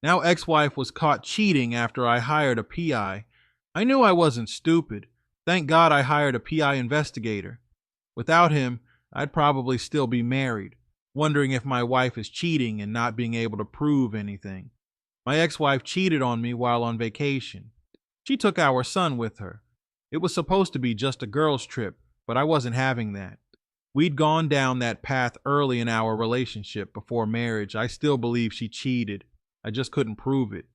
Now ex-wife was caught cheating after I hired a PI. I knew I wasn't stupid. Thank God I hired a PI investigator. Without him, I'd probably still be married, wondering if my wife is cheating and not being able to prove anything. My ex-wife cheated on me while on vacation. She took our son with her. It was supposed to be just a girls' trip, but I wasn't having that. We'd gone down that path early in our relationship before marriage. I still believe she cheated. I just couldn't prove it.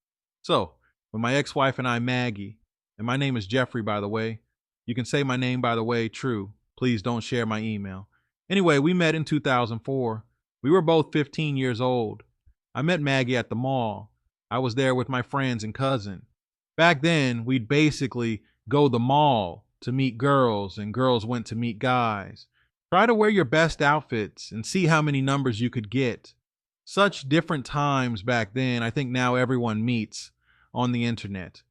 So, when my ex-wife and I, Maggie, and my name is Jeffrey, by the way, you can say my name, by the way, true. Please don't share my email. Anyway, we met in 2004. We were both 15 years old. I met Maggie at the mall. I was there with my friends and cousin. Back then, we'd basically go the mall to meet girls, and girls went to meet guys. Try to wear your best outfits and see how many numbers you could get. Such different times back then. I think now everyone meets on the internet.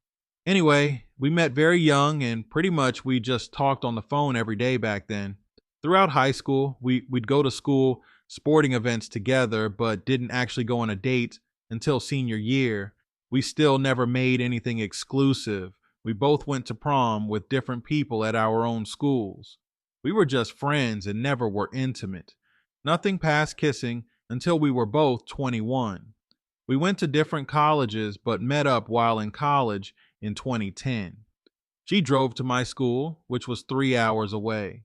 Anyway, we met very young and pretty much we just talked on the phone every day back then. Throughout high school, we'd go to school sporting events together, but didn't actually go on a date until senior year. We still never made anything exclusive. We both went to prom with different people at our own schools. We were just friends and never were intimate. Nothing past kissing until we were both 21. We went to different colleges but met up while in college in 2010. She drove to my school, which was 3 hours away.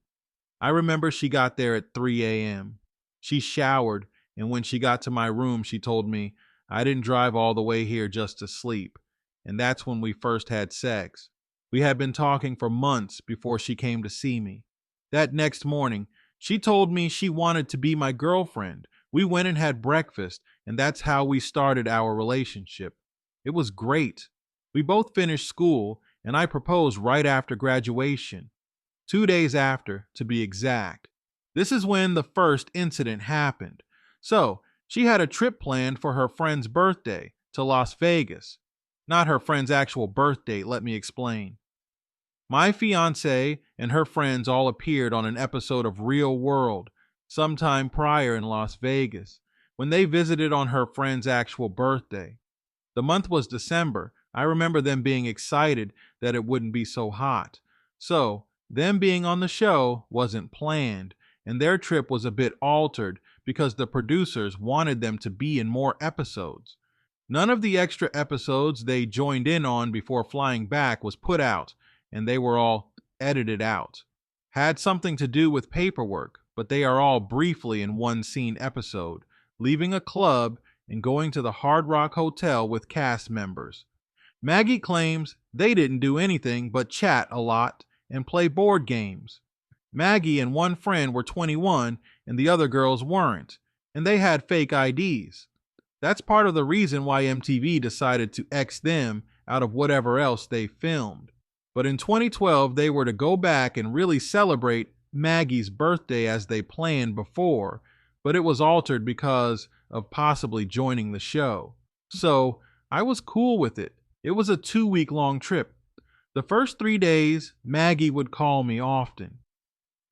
I remember she got there at 3 a.m. She showered, and when she got to my room, she told me, I didn't drive all the way here just to sleep. And that's when we first had sex. We had been talking for months before she came to see me. That next morning, she told me she wanted to be my girlfriend. We went and had breakfast, and that's how we started our relationship. It was great. We both finished school, and I proposed right after graduation. 2 days after, to be exact. This is when the first incident happened. So, she had a trip planned for her friend's birthday to Las Vegas. Not her friend's actual birth date, let me explain. My fiancée and her friends all appeared on an episode of Real World sometime prior in Las Vegas when they visited on her friend's actual birthday. The month was December. I remember them being excited that it wouldn't be so hot. So, them being on the show wasn't planned, and their trip was a bit altered because the producers wanted them to be in more episodes. None of the extra episodes they joined in on before flying back was put out, and they were all edited out. Had something to do with paperwork, but they are all briefly in one scene episode, leaving a club and going to the Hard Rock Hotel with cast members. Maggie claims they didn't do anything but chat a lot and play board games. Maggie and one friend were 21 and the other girls weren't, and they had fake IDs. That's part of the reason why MTV decided to X them out of whatever else they filmed. But in 2012, they were to go back and really celebrate Maggie's birthday as they planned before, but it was altered because of possibly joining the show. So I was cool with it. It was a 2-week-long trip. The first 3 days, Maggie would call me often.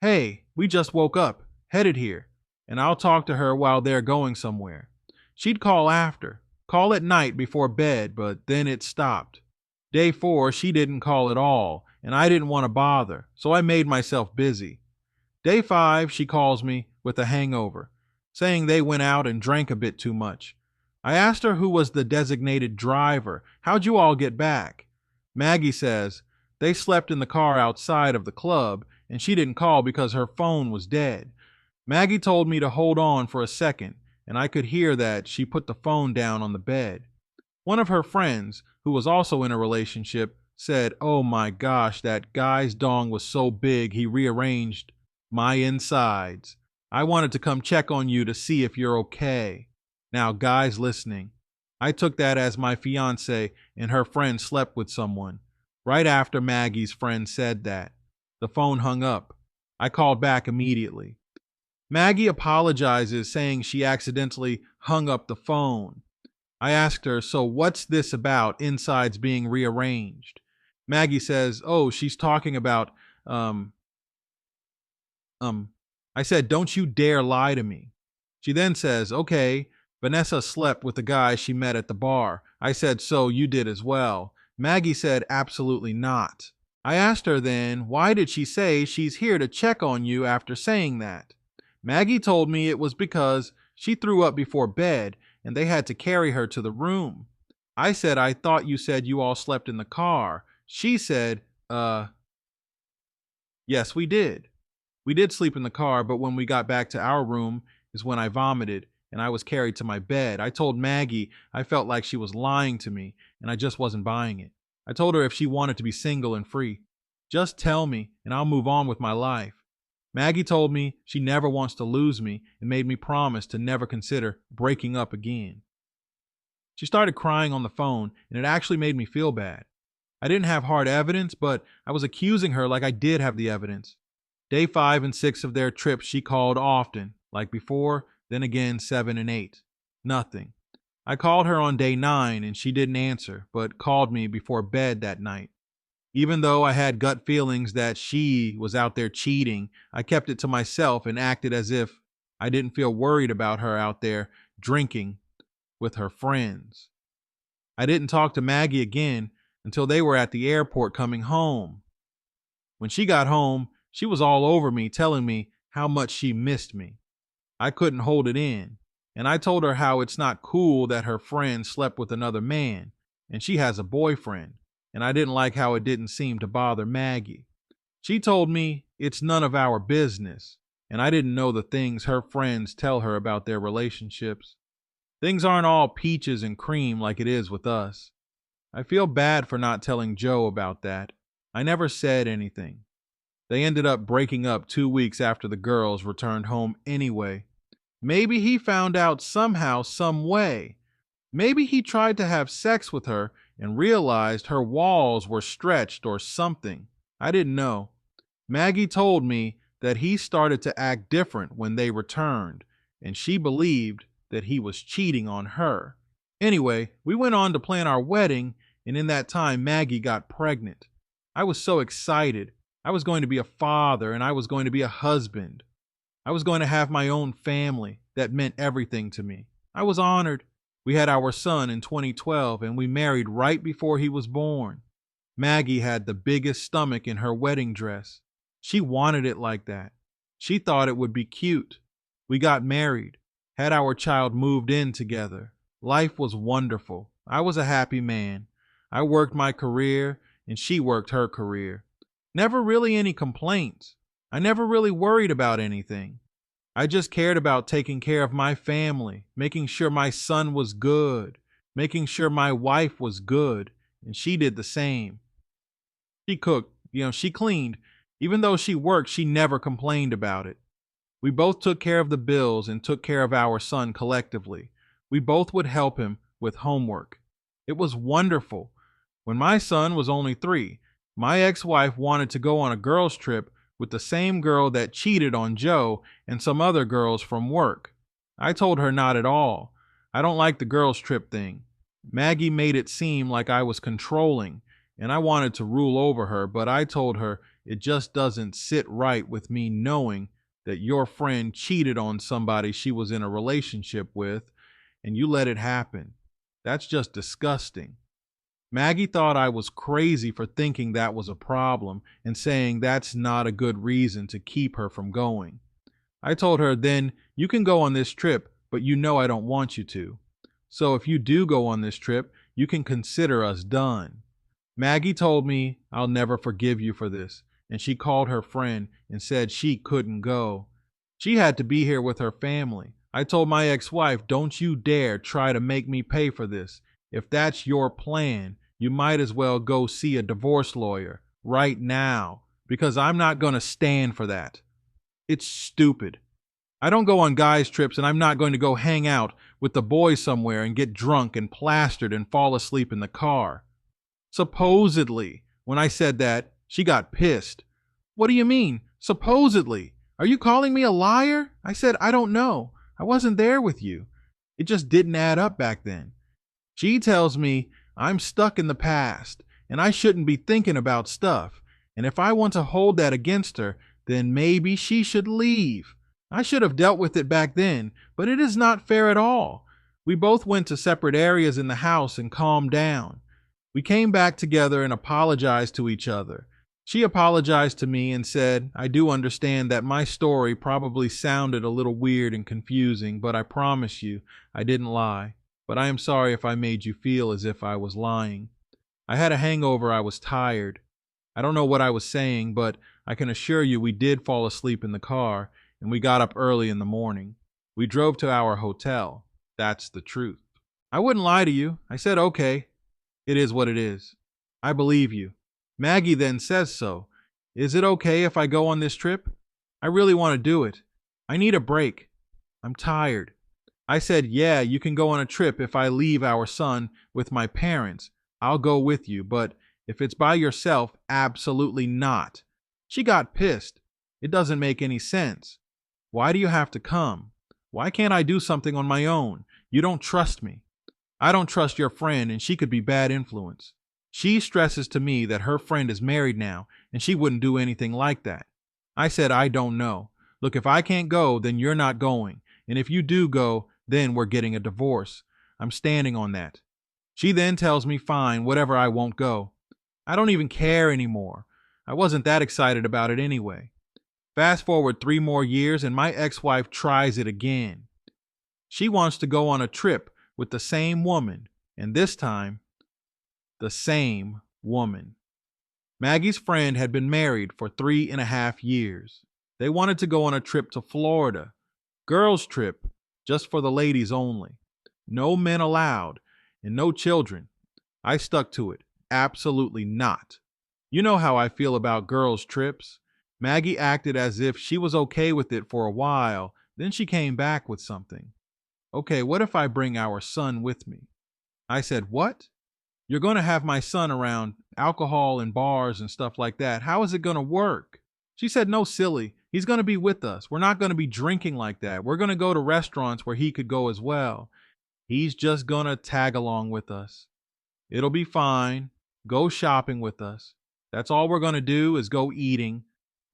Hey, we just woke up, headed here, and I'll talk to her while they're going somewhere. She'd call at night before bed, but then it stopped. Day 4, she didn't call at all, and I didn't want to bother, so I made myself busy. Day 5, she calls me with a hangover, saying they went out and drank a bit too much. I asked her who was the designated driver. How'd you all get back? Maggie says they slept in the car outside of the club, and she didn't call because her phone was dead. Maggie told me to hold on for a second, and I could hear that she put the phone down on the bed. One of her friends, who was also in a relationship, said, "Oh my gosh, that guy's dong was so big he rearranged my insides. I wanted to come check on you to see if you're okay." Now, guys listening, I took that as my fiance and her friend slept with someone. Right after Maggie's friend said that, the phone hung up. I called back immediately. Maggie apologizes, saying she accidentally hung up the phone. I asked her, so what's this about insides being rearranged? Maggie says, oh, she's talking about, I said, don't you dare lie to me. She then says, okay, Vanessa slept with the guy she met at the bar. I said, so you did as well. Maggie said, absolutely not. I asked her then, why did she say she's here to check on you after saying that? Maggie told me it was because she threw up before bed and they had to carry her to the room. I said, I thought you said you all slept in the car. She said, yes, we did. We did sleep in the car, but when we got back to our room is when I vomited and I was carried to my bed. I told Maggie I felt like she was lying to me and I just wasn't buying it. I told her if she wanted to be single and free, just tell me and I'll move on with my life. Maggie told me she never wants to lose me and made me promise to never consider breaking up again. She started crying on the phone and it actually made me feel bad. I didn't have hard evidence, but I was accusing her like I did have the evidence. Day 5 and 6 of their trip, she called often, like before, then again 7 and 8. Nothing. I called her on day 9 and she didn't answer, but called me before bed that night. Even though I had gut feelings that she was out there cheating, I kept it to myself and acted as if I didn't feel worried about her out there drinking with her friends. I didn't talk to Maggie again until they were at the airport coming home. When she got home, she was all over me, telling me how much she missed me. I couldn't hold it in, and I told her how it's not cool that her friend slept with another man, and she has a boyfriend, and I didn't like how it didn't seem to bother Maggie. She told me it's none of our business, and I didn't know the things her friends tell her about their relationships. Things aren't all peaches and cream like it is with us. I feel bad for not telling Joe about that. I never said anything. They ended up breaking up 2 weeks after the girls returned home anyway. Maybe he found out somehow, some way. Maybe he tried to have sex with her and realized her walls were stretched or something. I didn't know. Maggie told me that he started to act different when they returned, and she believed that he was cheating on her. Anyway, we went on to plan our wedding, and in that time, Maggie got pregnant. I was so excited. I was going to be a father and I was going to be a husband. I was going to have my own family. That meant everything to me. I was honored. We had our son in 2012 and we married right before he was born. Maggie had the biggest stomach in her wedding dress. She wanted it like that. She thought it would be cute. We got married, had our child moved in together. Life was wonderful. I was a happy man. I worked my career and she worked her career. Never really any complaints. I never really worried about anything. I just cared about taking care of my family, making sure my son was good, making sure my wife was good, and she did the same. She cooked, she cleaned. Even though she worked, she never complained about it. We both took care of the bills and took care of our son collectively. We both would help him with homework. It was wonderful. When my son was only 3, my ex-wife wanted to go on a girls' trip with the same girl that cheated on Joe and some other girls from work. I told her not at all. I don't like the girls' trip thing. Maggie made it seem like I was controlling, and I wanted to rule over her, but I told her it just doesn't sit right with me knowing that your friend cheated on somebody she was in a relationship with, and you let it happen. That's just disgusting. Maggie thought I was crazy for thinking that was a problem and saying that's not a good reason to keep her from going. I told her, then you can go on this trip, but you know I don't want you to. So if you do go on this trip, you can consider us done. Maggie told me I'll never forgive you for this, and she called her friend and said she couldn't go. She had to be here with her family. I told my ex-wife, don't you dare try to make me pay for this. If that's your plan, you might as well go see a divorce lawyer right now, because I'm not going to stand for that. It's stupid. I don't go on guys' trips, and I'm not going to go hang out with the boys somewhere and get drunk and plastered and fall asleep in the car. Supposedly, when I said that, she got pissed. What do you mean, supposedly? Are you calling me a liar? I said, I don't know. I wasn't there with you. It just didn't add up back then. She tells me I'm stuck in the past and I shouldn't be thinking about stuff. And if I want to hold that against her, then maybe she should leave. I should have dealt with it back then, but it is not fair at all. We both went to separate areas in the house and calmed down. We came back together and apologized to each other. She apologized to me and said, I do understand that my story probably sounded a little weird and confusing, but I promise you I didn't lie. But I am sorry if I made you feel as if I was lying. I had a hangover, I was tired. I don't know what I was saying, but I can assure you we did fall asleep in the car, and we got up early in the morning. We drove to our hotel. That's the truth. I wouldn't lie to you. I said, okay, it is what it is. I believe you. Maggie then says so. Is it okay if I go on this trip? I really want to do it. I need a break. I'm tired. I said, yeah, you can go on a trip if I leave our son with my parents. I'll go with you, but if it's by yourself, absolutely not. She got pissed. It doesn't make any sense. Why do you have to come? Why can't I do something on my own? You don't trust me. I don't trust your friend, and she could be bad influence. She stresses to me that her friend is married now, and she wouldn't do anything like that. I said, I don't know. Look, if I can't go, then you're not going. And if you do go, then we're getting a divorce. I'm standing on that. She then tells me, fine, whatever, I won't go. I don't even care anymore. I wasn't that excited about it anyway. Fast forward 3 more years, and my ex-wife tries it again. She wants to go on a trip with the same woman, and this time, the same woman. Maggie's friend had been married for 3.5 years. They wanted to go on a trip to Florida. Girls' trip, just for the ladies only. No men allowed, and no children. I stuck to it. Absolutely not. You know how I feel about girls' trips. Maggie acted as if she was okay with it for a while, then she came back with something. Okay, what if I bring our son with me? I said, what? You're going to have my son around alcohol and bars and stuff like that. How is it going to work? She said, no, silly. He's going to be with us. We're not going to be drinking like that. We're going to go to restaurants where he could go as well. He's just going to tag along with us. It'll be fine. Go shopping with us. That's all we're going to do is go eating.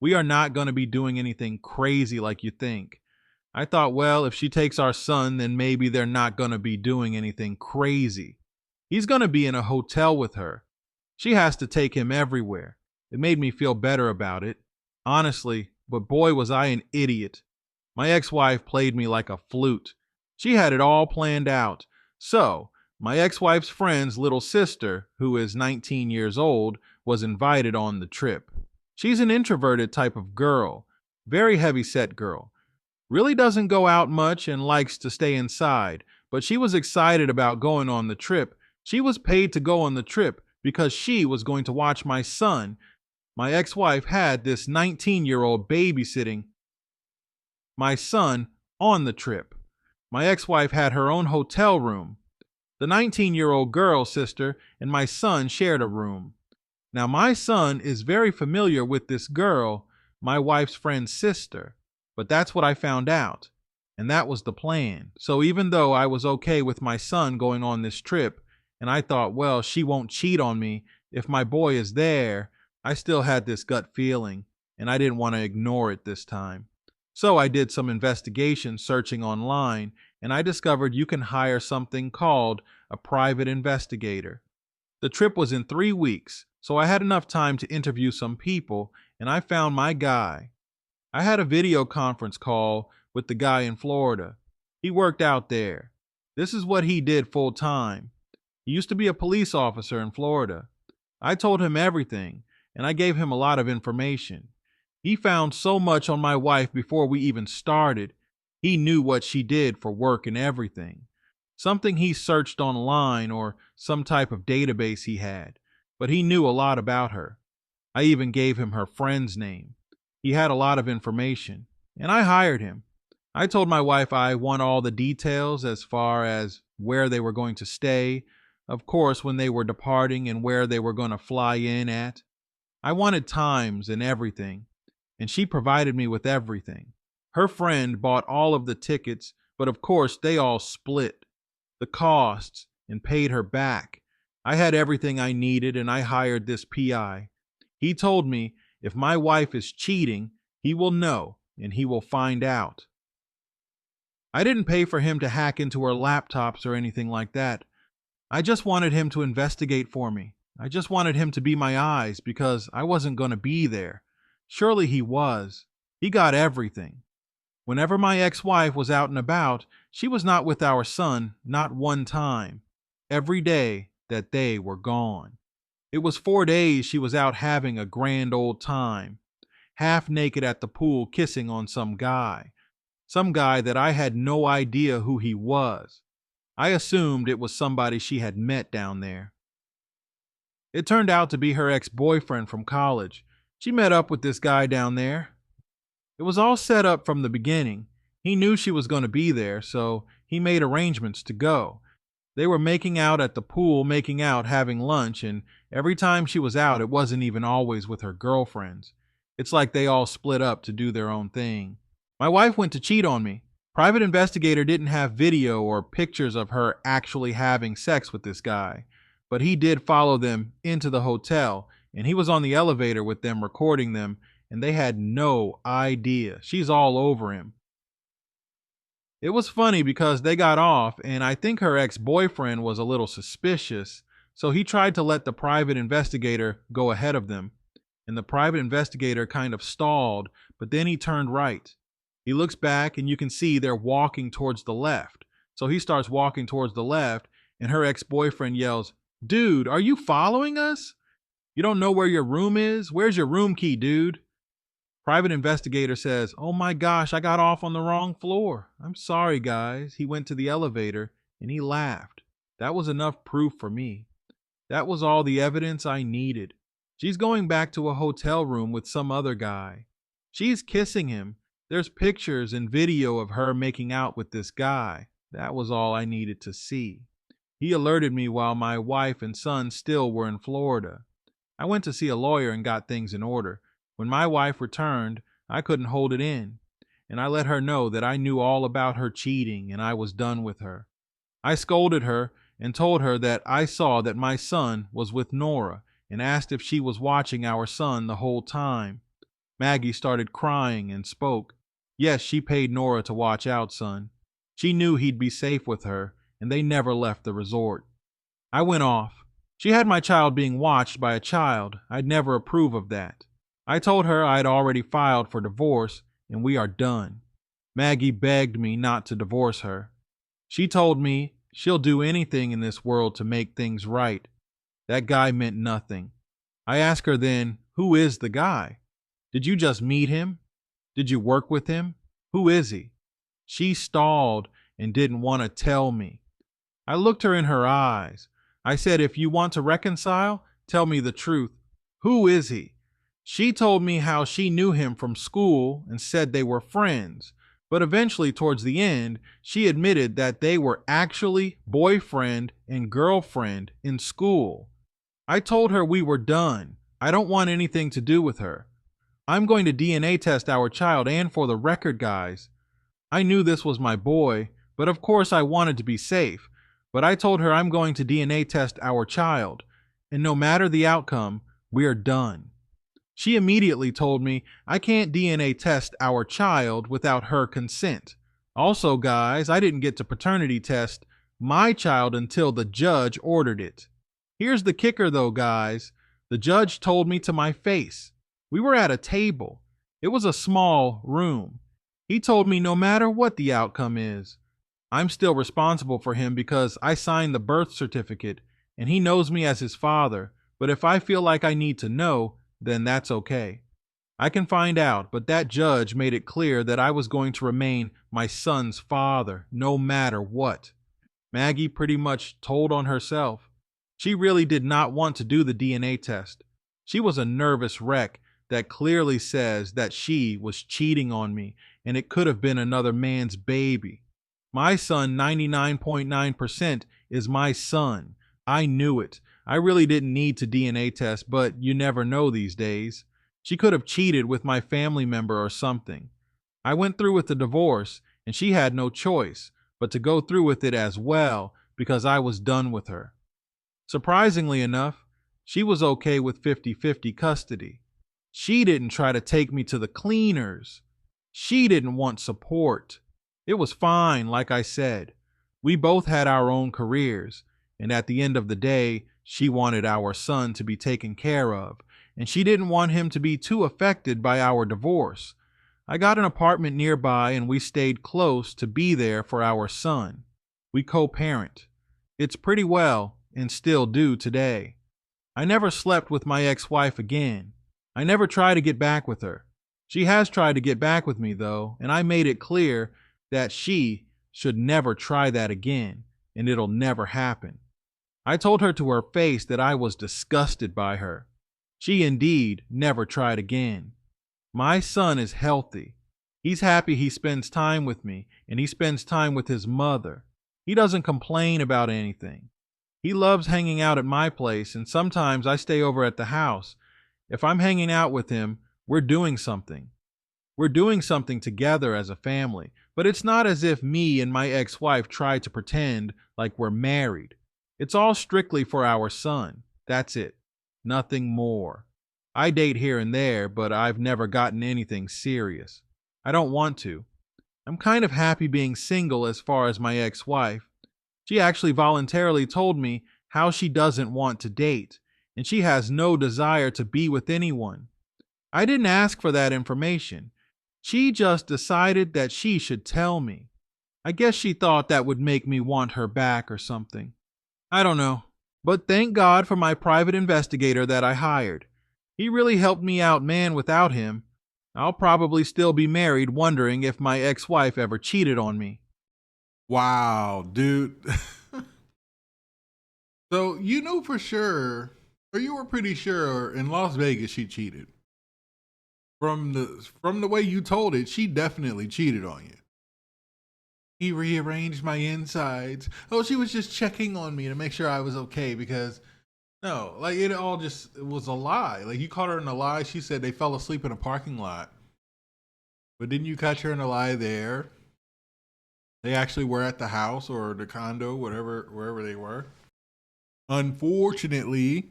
We are not going to be doing anything crazy like you think. I thought, well, if she takes our son, then maybe they're not going to be doing anything crazy. He's going to be in a hotel with her. She has to take him everywhere. It made me feel better about it. Honestly, but boy, was I an idiot. My ex-wife played me like a flute. She had it all planned out. So, my ex-wife's friend's little sister, who is 19 years old, was invited on the trip. She's an introverted type of girl, very heavy-set girl. Really doesn't go out much and likes to stay inside, but she was excited about going on the trip. She was paid to go on the trip because she was going to watch my son. My ex-wife had this 19-year-old babysitting my son on the trip. My ex-wife had her own hotel room. The 19-year-old girl's sister and my son shared a room. Now, my son is very familiar with this girl, my wife's friend's sister. But that's what I found out, and that was the plan. So even though I was okay with my son going on this trip, and I thought, well, she won't cheat on me if my boy is there, I still had this gut feeling, and I didn't want to ignore it this time. So I did some investigation searching online, and I discovered you can hire something called a private investigator. The trip was in 3 weeks, so I had enough time to interview some people, and I found my guy. I had a video conference call with the guy in Florida. He worked out there. This is what he did full time. He used to be a police officer in Florida. I told him everything, and I gave him a lot of information. He found so much on my wife before we even started. He knew what she did for work and everything. Something he searched online or some type of database he had, but he knew a lot about her. I even gave him her friend's name. He had a lot of information, and I hired him. I told my wife I want all the details as far as where they were going to stay, of course, when they were departing and where they were going to fly in at. I wanted times and everything, and she provided me with everything. Her friend bought all of the tickets, but of course they all split the costs and paid her back. I had everything I needed, and I hired this PI. He told me if my wife is cheating, he will know and he will find out. I didn't pay for him to hack into her laptops or anything like that. I just wanted him to investigate for me. I just wanted him to be my eyes because I wasn't going to be there. Surely he was. He got everything. Whenever my ex-wife was out and about, she was not with our son, not one time. Every day that they were gone. It was 4 days she was out having a grand old time, half naked at the pool kissing on some guy that I had no idea who he was. I assumed it was somebody she had met down there. It turned out to be her ex-boyfriend from college. She met up with this guy down there. It was all set up from the beginning. He knew she was going to be there, so he made arrangements to go. They were making out at the pool, making out, having lunch, and every time she was out, it wasn't even always with her girlfriends. It's like they all split up to do their own thing. My wife went to cheat on me. Private investigator didn't have video or pictures of her actually having sex with this guy, but he did follow them into the hotel, and he was on the elevator with them recording them, and they had no idea. She's all over him. It was funny because they got off, and I think her ex-boyfriend was a little suspicious, so he tried to let the private investigator go ahead of them, and the private investigator kind of stalled, but then he turned right. He looks back, and you can see they're walking towards the left. So he starts walking towards the left, and her ex-boyfriend yells, "Dude, are you following us? You don't know where your room is? Where's your room key, dude?" Private investigator says, "Oh my gosh, I got off on the wrong floor. I'm sorry, guys." He went to the elevator, and he laughed. That was enough proof for me. That was all the evidence I needed. She's going back to a hotel room with some other guy. She's kissing him. There's pictures and video of her making out with this guy. That was all I needed to see. He alerted me while my wife and son still were in Florida. I went to see a lawyer and got things in order. When my wife returned, I couldn't hold it in, and I let her know that I knew all about her cheating and I was done with her. I scolded her and told her that I saw that my son was with Nora and asked if she was watching our son the whole time. Maggie started crying and spoke. Yes, she paid Nora to watch out, son. She knew he'd be safe with her, and they never left the resort. I went off. She had my child being watched by a child. I'd never approve of that. I told her I'd already filed for divorce, and we are done. Maggie begged me not to divorce her. She told me she'll do anything in this world to make things right. That guy meant nothing. I asked her then, who is the guy? Did you just meet him? Did you work with him? Who is he? She stalled and didn't want to tell me. I looked her in her eyes. I said, if you want to reconcile, tell me the truth. Who is he? She told me how she knew him from school and said they were friends. But eventually, towards the end, she admitted that they were actually boyfriend and girlfriend in school. I told her we were done. I don't want anything to do with her. I'm going to DNA test our child, and for the record, guys, I knew this was my boy, but of course I wanted to be safe. But I told her I'm going to DNA test our child, and no matter the outcome, we're done. She immediately told me I can't DNA test our child without her consent. Also, guys, I didn't get to paternity test my child until the judge ordered it. Here's the kicker though, guys. The judge told me to my face. We were at a table. It was a small room. He told me no matter what the outcome is, I'm still responsible for him because I signed the birth certificate and he knows me as his father. But if I feel like I need to know, then that's okay. I can find out, but that judge made it clear that I was going to remain my son's father no matter what. Maggie pretty much told on herself. She really did not want to do the DNA test. She was a nervous wreck that clearly says that she was cheating on me and it could have been another man's baby. My son, 99.9%, is my son. I knew it. I really didn't need to DNA test, but you never know these days. She could have cheated with my family member or something. I went through with the divorce, and she had no choice but to go through with it as well because I was done with her. Surprisingly enough, she was okay with 50-50 custody. She didn't try to take me to the cleaners. She didn't want support. It was fine, like I said. We both had our own careers, and at the end of the day, she wanted our son to be taken care of, and she didn't want him to be too affected by our divorce. I got an apartment nearby, and we stayed close to be there for our son. We co-parent. It's pretty well, and still do today. I never slept with my ex-wife again. I never tried to get back with her. She has tried to get back with me, though, and I made it clear that she should never try that again, and it'll never happen. I told her to her face that I was disgusted by her. She indeed never tried again. My son is healthy. He's happy he spends time with me, and he spends time with his mother. He doesn't complain about anything. He loves hanging out at my place, and sometimes I stay over at the house. If I'm hanging out with him, we're doing something. We're doing something together as a family, but it's not as if me and my ex-wife try to pretend like we're married. It's all strictly for our son. That's it. Nothing more. I date here and there, but I've never gotten anything serious. I don't want to. I'm kind of happy being single as far as my ex-wife. She actually voluntarily told me how she doesn't want to date, and she has no desire to be with anyone. I didn't ask for that information. She just decided that she should tell me. I guess she thought that would make me want her back or something. I don't know. But thank God for my private investigator that I hired. He really helped me out, man. Without him, I'll probably still be married wondering if my ex-wife ever cheated on me. Wow, dude. So you know for sure, or you were pretty sure in Las Vegas she cheated. From the way you told it, she definitely cheated on you. He rearranged my insides. Oh, she was just checking on me to make sure I was okay because no, like it was a lie. Like you caught her in a lie. She said they fell asleep in a parking lot. But didn't you catch her in a lie there? They actually were at the house or the condo, wherever they were. Unfortunately,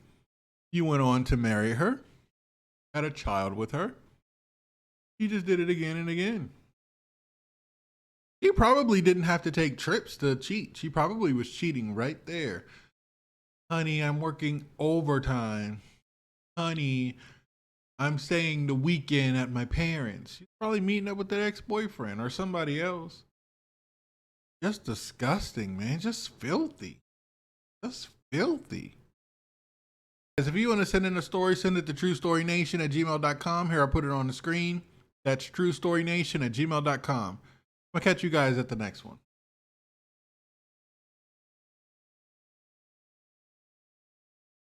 you went on to marry her, had a child with her. She just did it again and again. She probably didn't have to take trips to cheat. She probably was cheating right there. Honey, I'm working overtime. Honey, I'm staying the weekend at my parents'. She's probably meeting up with that ex-boyfriend or somebody else. Just disgusting, man. Just filthy. Just filthy. Guys, if you want to send in a story, send it to truestorynation@gmail.com. Here, I'll put it on the screen. That's truestorynation@gmail.com. I'll catch you guys at the next one.